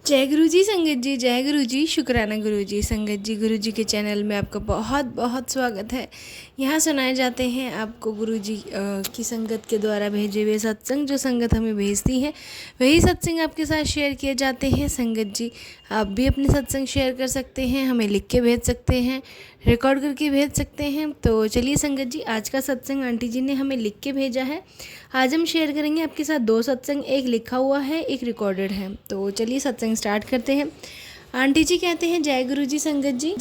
जय गुरु जी संगत जी, जय गुरु जी, शुक्राना गुरु जी। संगत जी, गुरु जी के चैनल में आपका बहुत बहुत स्वागत है। यहाँ सुनाए जाते हैं आपको गुरु जी की संगत के द्वारा भेजे हुए सत्संग, जो संगत हमें भेजती है वही सत्संग आपके साथ शेयर किए जाते हैं। संगत जी, आप भी अपने सत्संग शेयर कर सकते हैं, हमें लिख के भेज सकते हैं, रिकॉर्ड करके भेज सकते हैं। तो चलिए संगत जी, आज का सत्संग आंटी जी ने हमें लिख के भेजा है। आज हम शेयर करेंगे आपके साथ दो सत्संग, एक लिखा हुआ है, एक रिकॉर्डेड है। तो चलिए सत्संग स्टार्ट करते हैं। आंटी जी कहते हैं, जय गुरु जी संगत जी।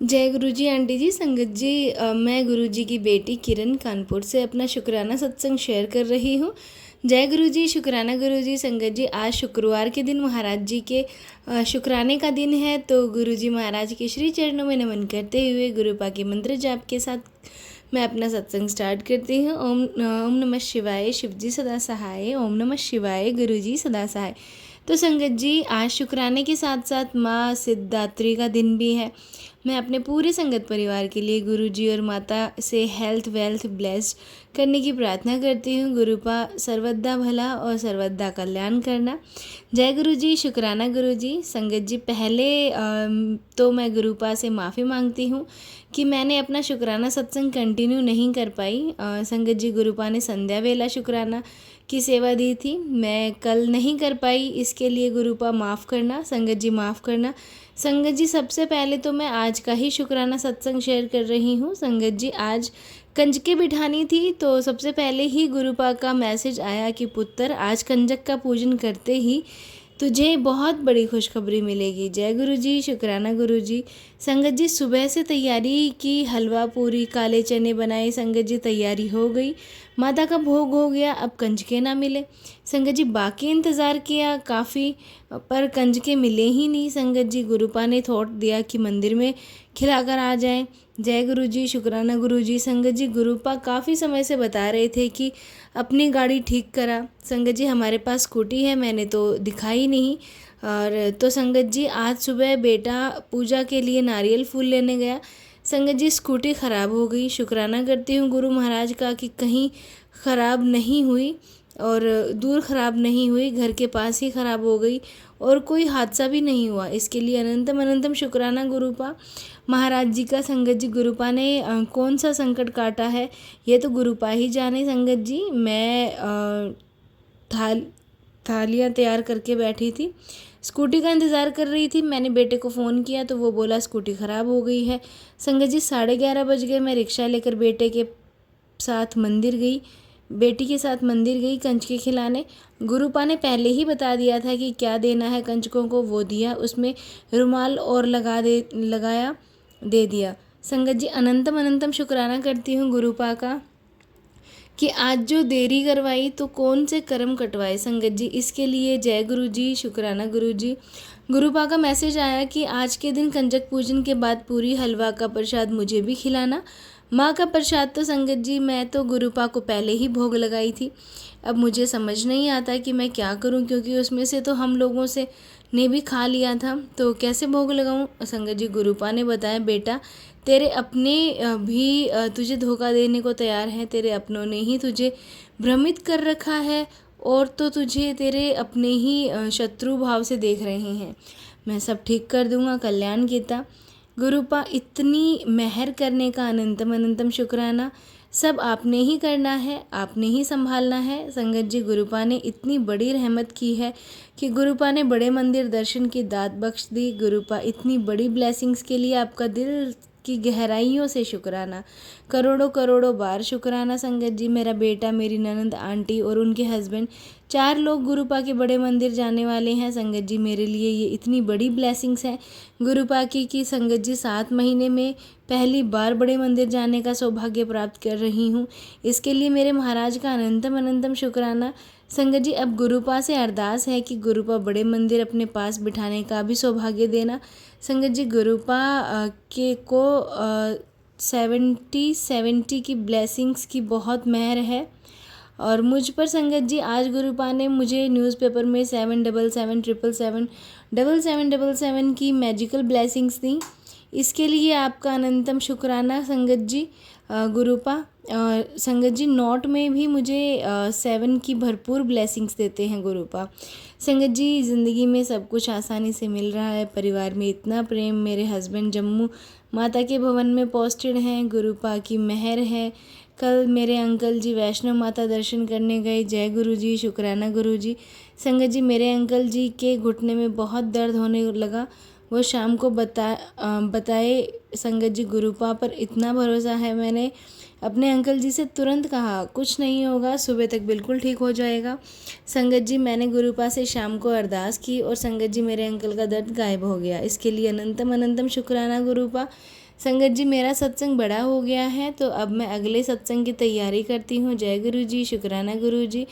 जय गुरु जी आंटी जी। संगत जी, मैं गुरु जी की बेटी किरण कानपुर से अपना शुक्राना सत्संग शेयर कर रही हूँ। जय गुरु जी, शुक्राना गुरु जी। संगत जी, आज शुक्रवार के दिन महाराज जी के शुक्राने का दिन है, तो गुरु जी महाराज के श्री चरणों में नमन करते हुए गुरुपा के मंत्र जाप के साथ मैं अपना सत्संग स्टार्ट करती हूँ। ओम नमः शिवाय, शिवजी सदा सहाय। ओम नमः शिवाय, गुरु जी सदा सहाय। तो संगत जी, आज शुक्राने के साथ साथ माँ सिद्धात्री का दिन भी है। मैं अपने पूरे संगत परिवार के लिए गुरु जी और माता से हेल्थ वेल्थ ब्लेस्ड करने की प्रार्थना करती हूँ। गुरुपा सर्वदा भला और सर्वदा कल्याण करना। जय गुरु जी, शुक्राना गुरु जी। संगत जी, पहले तो मैं गुरुपा से माफ़ी मांगती हूँ कि मैंने अपना शुक्राना सत्संग कंटिन्यू नहीं कर पाई। संगत जी, गुरुपा ने संध्या वेला शुक्राना की सेवा दी थी, मैं कल नहीं कर पाई, इसके लिए गुरुपा माफ़ करना। संगत जी, माफ़ करना। संगत जी, सबसे पहले तो मैं आज का ही शुक्राना सत्संग शेयर कर रही हूँ। संगत जी, आज कंजकें बिठानी थी, तो सबसे पहले ही गुरुपा का मैसेज आया कि पुत्र, आज कंजक का पूजन करते ही तुझे बहुत बड़ी खुशखबरी मिलेगी। जय गुरु जी, शुक्राना गुरु जी। संगत जी, सुबह से तैयारी की, हलवा पूरी काले चने बनाए। संगत जी, तैयारी हो गई, माता का भोग हो गया, अब कंजके ना मिले। संगत जी, बाकी इंतज़ार किया काफ़ी, पर कंजके मिले ही नहीं। संगत जी, गुरुपा ने थॉट दिया कि मंदिर में खिलाकर आ जाएं। जय गुरु जी, शुक्राना गुरु जी। संगत जी, गुरुपा काफ़ी समय से बता रहे थे कि अपनी गाड़ी ठीक करा। संगत जी, हमारे पास स्कूटी है, मैंने तो दिखाई नहीं। और तो संगत जी, आज सुबह बेटा पूजा के लिए नारियल फूल लेने गया। संगत जी, स्कूटी ख़राब हो गई। शुक्राना करती हूँ गुरु महाराज का कि कहीं ख़राब नहीं हुई और दूर ख़राब नहीं हुई, घर के पास ही ख़राब हो गई और कोई हादसा भी नहीं हुआ। इसके लिए अनंतम अनंतम शुक्राना गुरुपा महाराज जी का। संगत जी, गुरुपा ने कौन सा संकट काटा है ये तो गुरुपा ही जाने। संगत जी, मैं थालियाँ तैयार करके बैठी थी, स्कूटी का इंतज़ार कर रही थी। मैंने बेटे को फ़ोन किया तो वो बोला स्कूटी ख़राब हो गई है। संगत जी, 11:30 बज गए। मैं रिक्शा लेकर बेटे के साथ मंदिर गई, बेटी के साथ मंदिर गई कंजके खिलाने। गुरुपा ने पहले ही बता दिया था कि क्या देना है कंजकों को, वो दिया, उसमें रुमाल और लगाया दे दिया। संगत जी, अनंतम अनंतम शुक्राना करती हूँ गुरुपा का कि आज जो देरी करवाई तो कौन से कर्म कटवाए। संगत जी, इसके लिए जय गुरु जी, शुक्राना गुरु जी। गुरुपा का मैसेज आया कि आज के दिन कंजक पूजन के बाद पूरी हलवा का प्रसाद मुझे भी खिलाना। माँ का प्रसाद तो संगत जी, मैं तो गुरुपा को पहले ही भोग लगाई थी। अब मुझे समझ नहीं आता कि मैं क्या करूं, क्योंकि उसमें से तो हम लोगों से ने भी खा लिया था, तो कैसे भोग लगाऊं। संगत जी, गुरुपा ने बताया, बेटा तेरे अपने भी तुझे धोखा देने को तैयार हैं। तेरे अपनों ने ही तुझे भ्रमित कर रखा है और तो तुझे तेरे अपने ही शत्रु भाव से देख रहे हैं। मैं सब ठीक कर दूंगा, कल्याण कीता। गुरुपा, इतनी मेहर करने का अनंतम अनंतम शुक्राना। सब आपने ही करना है, आपने ही संभालना है। संगत जी, गुरुपा ने इतनी बड़ी रहमत की है कि गुरुपा ने बड़े मंदिर दर्शन की दात बख्श दी। गुरुपा, इतनी बड़ी ब्लेसिंग्स के लिए आपका दिल की गहराइयों से शुक्राना, करोड़ों करोड़ों बार शुक्राना। संगत जी, मेरा बेटा, मेरी ननंद, आंटी और उनके हस्बैंड, 4 लोग गुरुपा के बड़े मंदिर जाने वाले हैं। संगत जी, मेरे लिए ये इतनी बड़ी ब्लेसिंग्स है गुरुपा की कि संगत जी, 7 महीने में पहली बार बड़े मंदिर जाने का सौभाग्य प्राप्त कर रही हूँ। इसके लिए मेरे महाराज का अनंतम अनंतम शुक्राना। संगत जी, अब गुरुपा से अरदास है कि गुरुपा बड़े मंदिर अपने पास बिठाने का भी सौभाग्य देना। संगत जी, गुरुपा के को 70 की ब्लेसिंग्स की बहुत मेहर है और मुझ पर। संगत जी, आज गुरुपा ने मुझे न्यूज़पेपर में 77777777 की मैजिकल ब्लेसिंग्स दी। इसके लिए आपका अनंतम शुक्राना संगत जी। गुरुपा, संगत जी नोट में भी मुझे 7 की भरपूर ब्लेसिंग्स देते हैं गुरुपा। संगत जी ज़िंदगी में सब कुछ आसानी से मिल रहा है, परिवार में इतना प्रेम, मेरे हस्बैंड जम्मू माता के भवन में पोस्टेड हैं, गुरुपा की मेहर है। कल मेरे अंकल जी वैष्णो माता दर्शन करने गए, जय गुरु जी, शुक्राना गुरु जी। संगत जी मेरे अंकल जी के घुटने में बहुत दर्द होने लगा, वो शाम को बताए। संगत जी गुरुपा पर इतना भरोसा है, मैंने अपने अंकल जी से तुरंत कहा कुछ नहीं होगा, सुबह तक बिल्कुल ठीक हो जाएगा। संगत जी मैंने गुरुपा से शाम को अरदास की और संगत जी मेरे अंकल का दर्द गायब हो गया, इसके लिए अनंतम अनंतम शुक्राना गुरुपा। संगत जी मेरा सत्संग बड़ा हो गया है, तो अब मैं अगले सत्संग की तैयारी करती हूँ। जय गुरु जी, शुक्राना गुरु जी।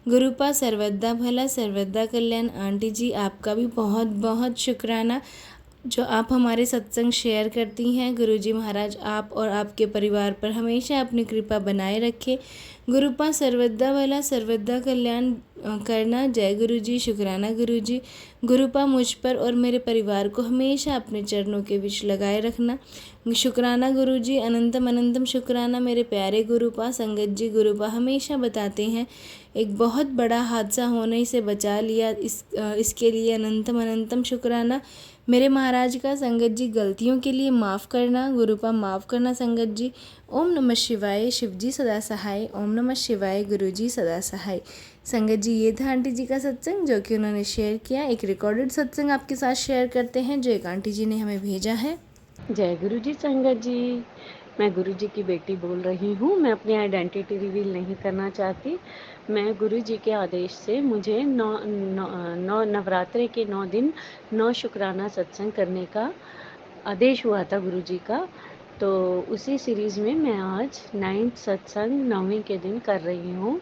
गुरुपा सर्वदा भला सर्वदा कल्याण। आंटी जी आपका भी बहुत बहुत शुक्राना जो आप हमारे सत्संग शेयर करती हैं। गुरुजी महाराज आप और आपके परिवार पर हमेशा अपनी कृपा बनाए रखे। गुरुपा सर्वदा भला सर्वदा कल्याण करना। जय गुरु जी, शुक्राना गुरु जी। गुरुपा मुझ पर और मेरे परिवार को हमेशा अपने चरणों के बीच लगाए रखना। शुक्राना गुरु जी, अनंतम अनंतम शुक्राना मेरे प्यारे गुरुपा। संगत जी गुरुपा हमेशा बताते हैं एक बहुत बड़ा हादसा होने से बचा लिया, इसके लिए अनंतम अनंतम शुक्राना मेरे महाराज का। संगत जी गलतियों के लिए माफ़ करना, गुरुपा माफ़ करना संगत जी। ओम नमः शिवाय, शिव जी सदा सहाय। ओम नमः शिवाय, गुरु जी सदा सहाय। संगत जी ये था आंटी जी का सत्संग जो कि उन्होंने शेयर किया। एक रिकॉर्डेड सत्संग आपके साथ शेयर करते हैं जो एक आंटी जी ने हमें भेजा है। जय गुरु जी संगत जी, मैं गुरु जी की बेटी बोल रही हूँ। मैं अपनी आइडेंटिटी रिवील नहीं करना चाहती। मैं गुरु जी के आदेश से मुझे नौ नवरात्रे के 9 दिन 9 शुक्राना सत्संग करने का आदेश हुआ था गुरु जी का। तो उसी सीरीज़ में मैं आज 9th सत्संग 9वीं के दिन कर रही हूँ।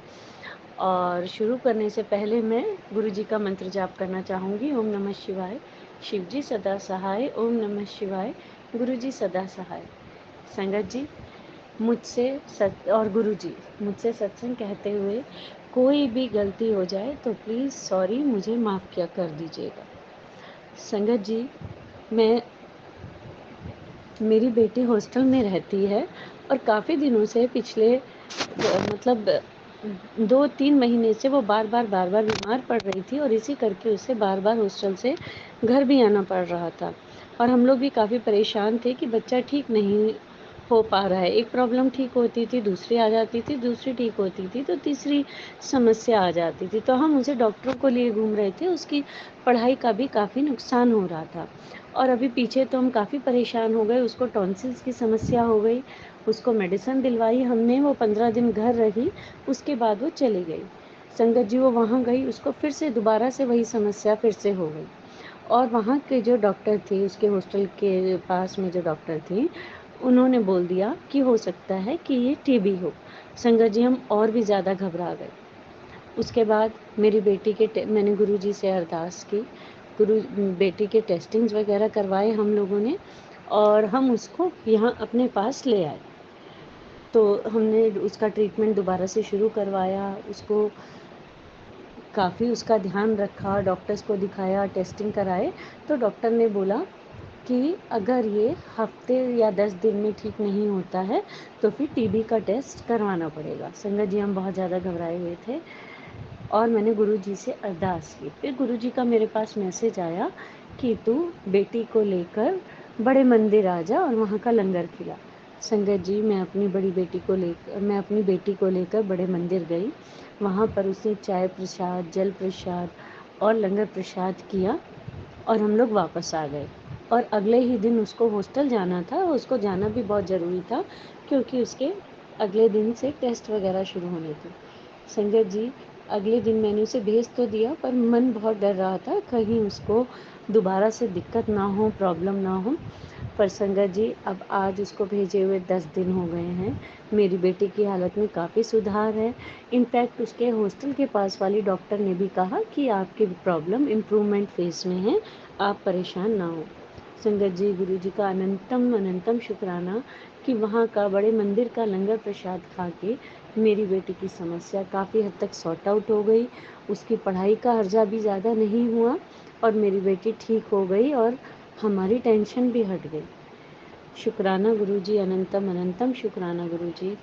और शुरू करने से पहले मैं गुरु जी का मंत्र जाप करना चाहूँगी। ओम नमः शिवाय, शिव जी सदा सहाय। ओम नमः शिवाय, गुरु जी सदा सहाय। संगत जी मुझसे और गुरु जी मुझसे सत्संग कहते हुए कोई भी गलती हो जाए तो प्लीज़ सॉरी मुझे माफ़ किया कर दीजिएगा। संगत जी मैं मेरी बेटी हॉस्टल में रहती है और काफ़ी दिनों से पिछले मतलब 2-3 महीने से वो बार बार बीमार पड़ रही थी और इसी करके उसे बार बार हॉस्टल से घर भी आना पड़ रहा था। और हम लोग भी काफ़ी परेशान थे कि बच्चा ठीक नहीं हो पा रहा है। एक प्रॉब्लम ठीक होती थी, दूसरी आ जाती थी, दूसरी ठीक होती थी तो तीसरी समस्या आ जाती थी। तो हम उसे डॉक्टरों को लिए घूम रहे थे, उसकी पढ़ाई का भी काफ़ी नुकसान हो रहा था। और अभी पीछे तो हम काफ़ी परेशान हो गए, उसको टॉन्सिल्स की समस्या हो गई, उसको मेडिसिन दिलवाई हमने, वो 15 दिन घर रही, उसके बाद वो चली गई। संगत जी वो वहाँ गई, उसको फिर से दोबारा से वही समस्या फिर से हो गई। और वहाँ के जो डॉक्टर थे, उसके हॉस्टल के पास में जो डॉक्टर थी, उन्होंने बोल दिया कि हो सकता है कि ये टीबी हो। संगत जी हम और भी ज़्यादा घबरा गए। उसके बाद मेरी बेटी के मैंने गुरुजी से अरदास की, बेटी के टेस्टिंग्स वगैरह करवाए हम लोगों ने और हम उसको यहाँ अपने पास ले आए। तो हमने उसका ट्रीटमेंट दोबारा से शुरू करवाया, उसको काफ़ी उसका ध्यान रखा, डॉक्टर्स को दिखाया, टेस्टिंग कराए। तो डॉक्टर ने बोला कि अगर ये हफ्ते या 10 दिन में ठीक नहीं होता है तो फिर टीबी का टेस्ट करवाना पड़ेगा। संगत जी हम बहुत ज़्यादा घबराए हुए थे और मैंने गुरुजी से अरदास की। फिर गुरुजी का मेरे पास मैसेज आया कि तू बेटी को लेकर बड़े मंदिर आ जा और वहाँ का लंगर खिला। संगत जी मैं अपनी बेटी को लेकर बड़े मंदिर गई। वहाँ पर उसने चाय प्रसाद, जल प्रसाद और लंगर प्रसाद किया और हम लोग वापस आ गए। और अगले ही दिन उसको हॉस्टल जाना था, उसको जाना भी बहुत ज़रूरी था क्योंकि उसके अगले दिन से टेस्ट वगैरह शुरू होने थे। संगत जी अगले दिन मैंने उसे भेज तो दिया पर मन बहुत डर रहा था कहीं उसको दोबारा से दिक्कत ना हो, प्रॉब्लम ना हो। पर संगत जी अब आज उसको भेजे हुए 10 दिन हो गए हैं। मेरी बेटी की हालत में काफ़ी सुधार है। इनफैक्ट उसके हॉस्टल के पास वाली डॉक्टर ने भी कहा कि आपकी प्रॉब्लम इम्प्रूवमेंट फेज में है, आप परेशान ना हो। संगत जी गुरु जी का अनंतम अनंतम शुक्राना कि वहाँ का बड़े मंदिर का लंगर प्रसाद खा के मेरी बेटी की समस्या काफ़ी हद तक सॉर्ट आउट हो गई, उसकी पढ़ाई का हर्जा भी ज़्यादा नहीं हुआ और मेरी बेटी ठीक हो गई और हमारी टेंशन भी हट गई। शुक्राना गुरुजी, अनंतम अनंतम शुक्राना गुरुजी।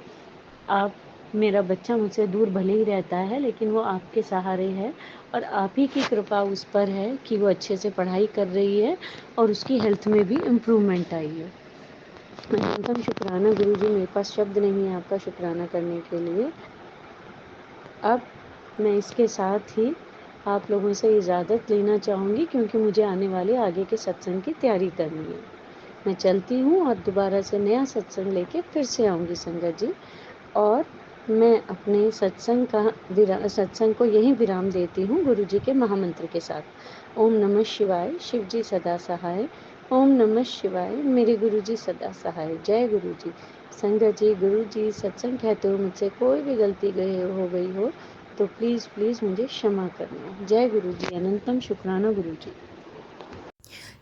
आप मेरा बच्चा मुझसे दूर भले ही रहता है, लेकिन वो आपके सहारे है और आप ही की कृपा उस पर है कि वो अच्छे से पढ़ाई कर रही है और उसकी हेल्थ में भी इम्प्रूवमेंट आई है। अनंतम शुक्राना गुरुजी, मेरे पास शब्द नहीं है आपका शुक्राना करने के लिए। अब मैं इसके साथ ही आप लोगों से इजाज़त लेना चाहूँगी, क्योंकि मुझे आने वाले आगे के सत्संग की तैयारी करनी है। मैं चलती हूँ और दोबारा से नया सत्संग लेके फिर से आऊँगी संगत जी। और मैं अपने सत्संग को यहीं विराम देती हूँ गुरु जी के महामंत्र के साथ। ओम नमः शिवाय, शिव जी सदा सहाय। ओम नमः शिवाय, मेरे गुरु जी सदा सहाय। जय गुरु जी। संगत जी, गुरु जी सत्संग कहते हो मुझसे कोई भी गलती हो गई हो तो प्लीज़ प्लीज़ मुझे क्षमा करना। जय गुरु जी। अनंतम शुक्राना गुरु जी।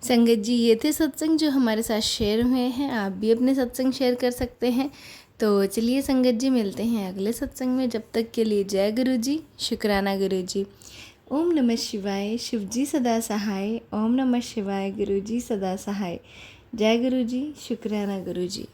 संगत जी, ये थे सत्संग जो हमारे साथ शेयर हुए हैं। आप भी अपने सत्संग शेयर कर सकते हैं। तो चलिए संगत जी, मिलते हैं अगले सत्संग में। जब तक के लिए जय गुरु जी, शुक्राना गुरु जी। ओम नमः शिवाय, शिव जी सदा सहाय। ओम नमः शिवाय, गुरु जी सदा सहाय। जय गुरु जी, शुक्राना गुरु जी।